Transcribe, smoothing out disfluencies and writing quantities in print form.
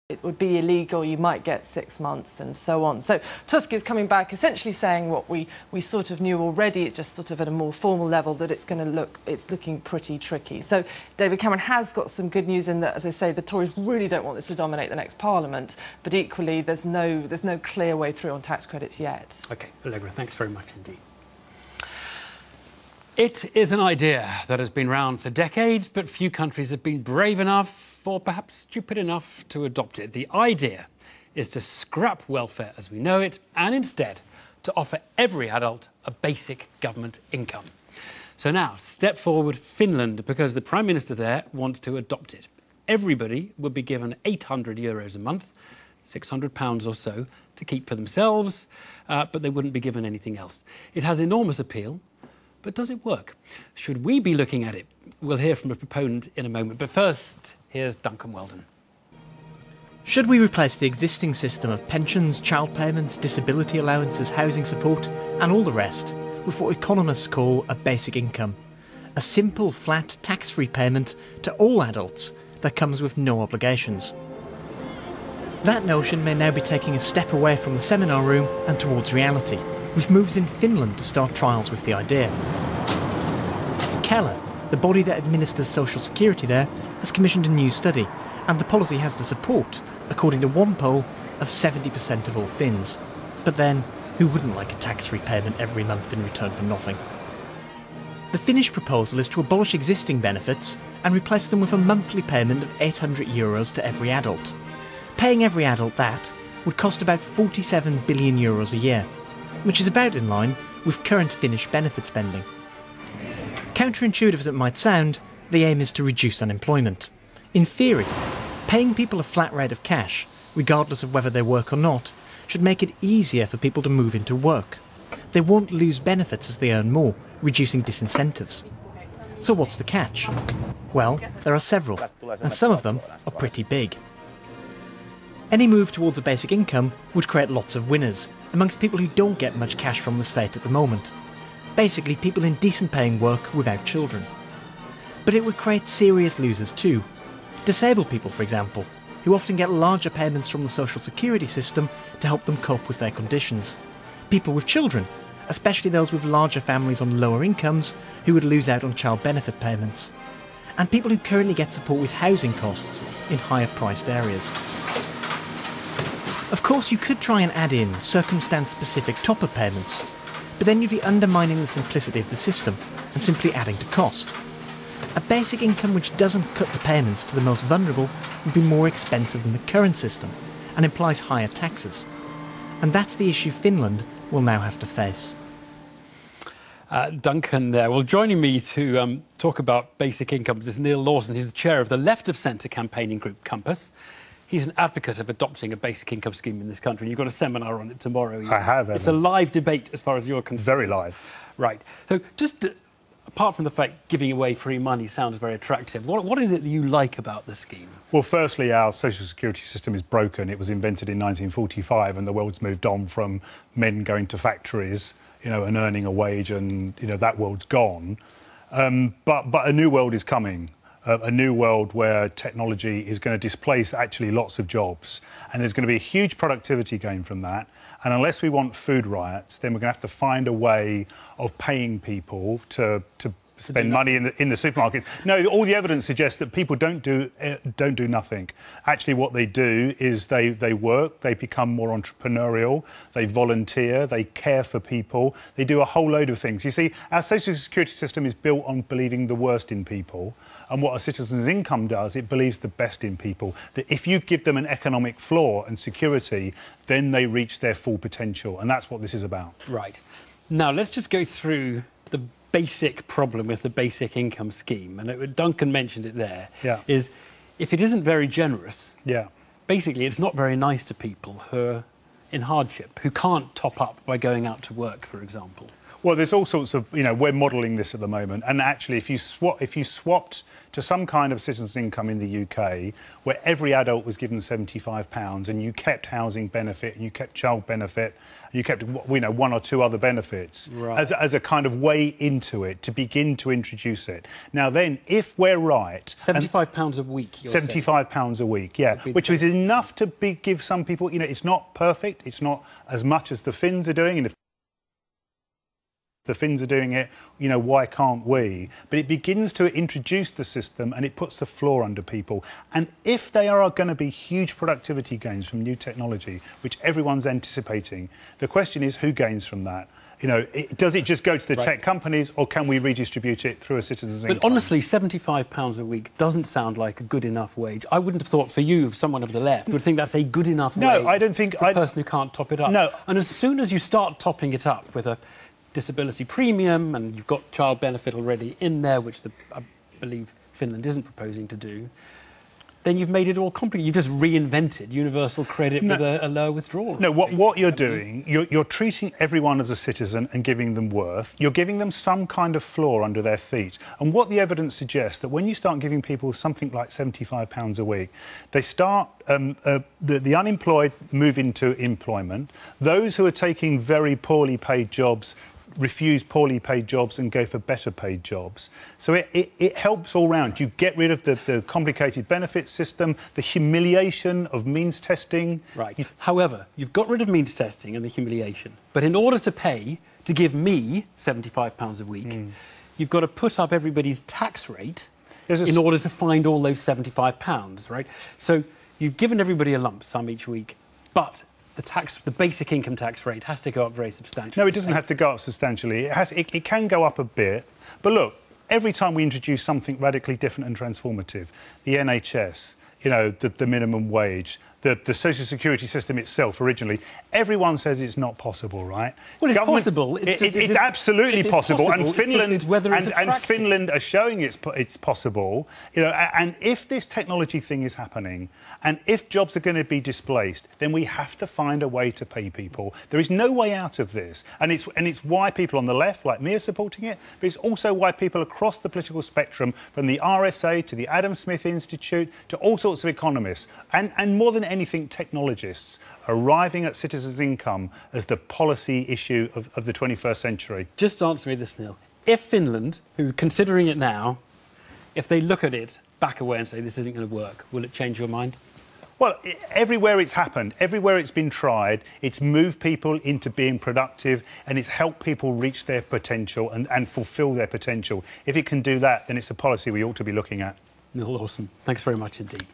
it would be illegal, you might get 6 months and so on. So Tusk is coming back essentially saying what we sort of knew already, it's just sort of at a more formal level, that it's looking pretty tricky. So David Cameron has got some good news in that, as I say, the Tories really don't want this to dominate the next Parliament, but equally there's no clear way through on tax credits yet. OK, Allegra, thanks very much indeed. It is an idea that has been around for decades, but few countries have been brave enough, or perhaps stupid enough, to adopt it. The idea is to scrap welfare as we know it, and instead to offer every adult a basic government income. So now, step forward Finland, because the Prime Minister there wants to adopt it. Everybody would be given €800 a month, £600 or so, to keep for themselves, but they wouldn't be given anything else. It has enormous appeal. But does it work? Should we be looking at it? We'll hear from a proponent in a moment. But first, here's Duncan Weldon. Should we replace the existing system of pensions, child payments, disability allowances, housing support and all the rest with what economists call a basic income? A simple, flat, tax-free payment to all adults that comes with no obligations. That notion may now be taking a step away from the seminar room and towards reality, with moves in Finland to start trials with the idea. Kela, the body that administers social security there, has commissioned a new study, and the policy has the support, according to one poll, of 70% of all Finns. But then, who wouldn't like a tax-free payment every month in return for nothing? The Finnish proposal is to abolish existing benefits and replace them with a monthly payment of €800 to every adult. Paying every adult that would cost about €47 billion a year, which is about in line with current Finnish benefit spending. Counterintuitive as it might sound, the aim is to reduce unemployment. In theory, paying people a flat rate of cash, regardless of whether they work or not, should make it easier for people to move into work. They won't lose benefits as they earn more, reducing disincentives. So what's the catch? Well, there are several, and some of them are pretty big. Any move towards a basic income would create lots of winners, amongst people who don't get much cash from the state at the moment. Basically, people in decent paying work without children. But it would create serious losers too. Disabled people, for example, who often get larger payments from the social security system to help them cope with their conditions. People with children, especially those with larger families on lower incomes, who would lose out on child benefit payments. And people who currently get support with housing costs in higher priced areas. Of course, you could try and add in circumstance-specific top-up payments, but then you'd be undermining the simplicity of the system and simply adding to cost. A basic income which doesn't cut the payments to the most vulnerable would be more expensive than the current system and implies higher taxes. And that's the issue Finland will now have to face. Duncan there. Well, joining me to talk about basic incomes is Neil Lawson. He's the chair of the Left of Centre campaigning group Compass. He's an advocate of adopting a basic income scheme in this country. And you've got a seminar on it tomorrow. I have, Evan. It's a live debate as far as you're concerned. Very live. Right. So just apart from the fact giving away free money sounds very attractive, what is it that you like about the scheme? Well, firstly, our social security system is broken. It was invented in 1945 and the world's moved on from men going to factories, you know, and earning a wage, and, you know, that world's gone. But a new world is coming. A new world where technology is going to displace actually lots of jobs, and there's going to be a huge productivity gain from that. And unless we want food riots, then we're going to have to find a way of paying people to spend money in the supermarkets. No, all the evidence suggests that people don't do nothing. Actually, what they do is they work, they become more entrepreneurial, they volunteer, they care for people, they do a whole load of things. You see, our social security system is built on believing the worst in people. And what a citizen's income does, it believes the best in people. That if you give them an economic floor and security, then they reach their full potential. And that's what this is about. Right. Now, let's just go through the basic problem with the basic income scheme. And Duncan mentioned it there. Yeah. Is if it isn't very generous, yeah, basically it's not very nice to people who are in hardship, who can't top up by going out to work, for example. Well, there's all sorts of, we're modelling this at the moment. And actually, if you swapped to some kind of citizen's income in the UK, where every adult was given £75 and you kept housing benefit and you kept child benefit, and you kept, one or two other benefits as a kind of way into it to begin to introduce it. Now then, if we're right... £75 a week, you're £75 a week, yeah, which is enough to give some people, it's not perfect, it's not as much as the Finns are doing, and if the Finns are doing it, why can't we? But it begins to introduce the system and it puts the floor under people. And if there are going to be huge productivity gains from new technology, which everyone's anticipating, the question is who gains from that? Does it just go to the tech companies, or can we redistribute it through a citizen's income? But honestly, £75 a week doesn't sound like a good enough wage. I wouldn't have thought for you, someone of the left, would think that's a good enough wage. No, I don't think... For a person who can't top it up. No. And as soon as you start topping it up with a disability premium, and you've got child benefit already in there, which I believe Finland isn't proposing to do, then you've made it all complicated. You've just reinvented universal credit with a lower withdrawal. No, what you're doing, you're treating everyone as a citizen and giving them worth. You're giving them some kind of floor under their feet. And what the evidence suggests, that when you start giving people something like £75 a week, they start, the unemployed move into employment. Those who are taking very poorly paid jobs refuse poorly paid jobs and go for better paid jobs. So it helps all round. You get rid of the complicated benefit system, the humiliation of means testing. Right. However, you've got rid of means testing and the humiliation. But in order to give me £75 a week, you've got to put up everybody's tax rate in order to find all those £75, right? So you've given everybody a lump sum each week, but the basic income tax rate has to go up very substantially. No, it doesn't have to go up substantially. It can go up a bit. But look, every time we introduce something radically different and transformative, the NHS, the minimum wage, the social security system itself originally, everyone says it's not possible, right? Well, it's possible. It's absolutely possible. And Finland are showing it's possible. And if this technology thing is happening, and if jobs are going to be displaced, then we have to find a way to pay people. There is no way out of this. And it's why people on the left, like me, are supporting it, but it's also why people across the political spectrum, from the RSA to the Adam Smith Institute to all sorts of economists, and more than anything, technologists, arriving at citizens' income as the policy issue of the 21st century. Just answer me this, Neil. If Finland, who are considering it now, if they look at it, back away and say this isn't going to work, will it change your mind? Well, everywhere it's happened, everywhere it's been tried, it's moved people into being productive and it's helped people reach their potential and fulfil their potential. If it can do that, then it's a policy we ought to be looking at. Neil, awesome. Thanks very much indeed.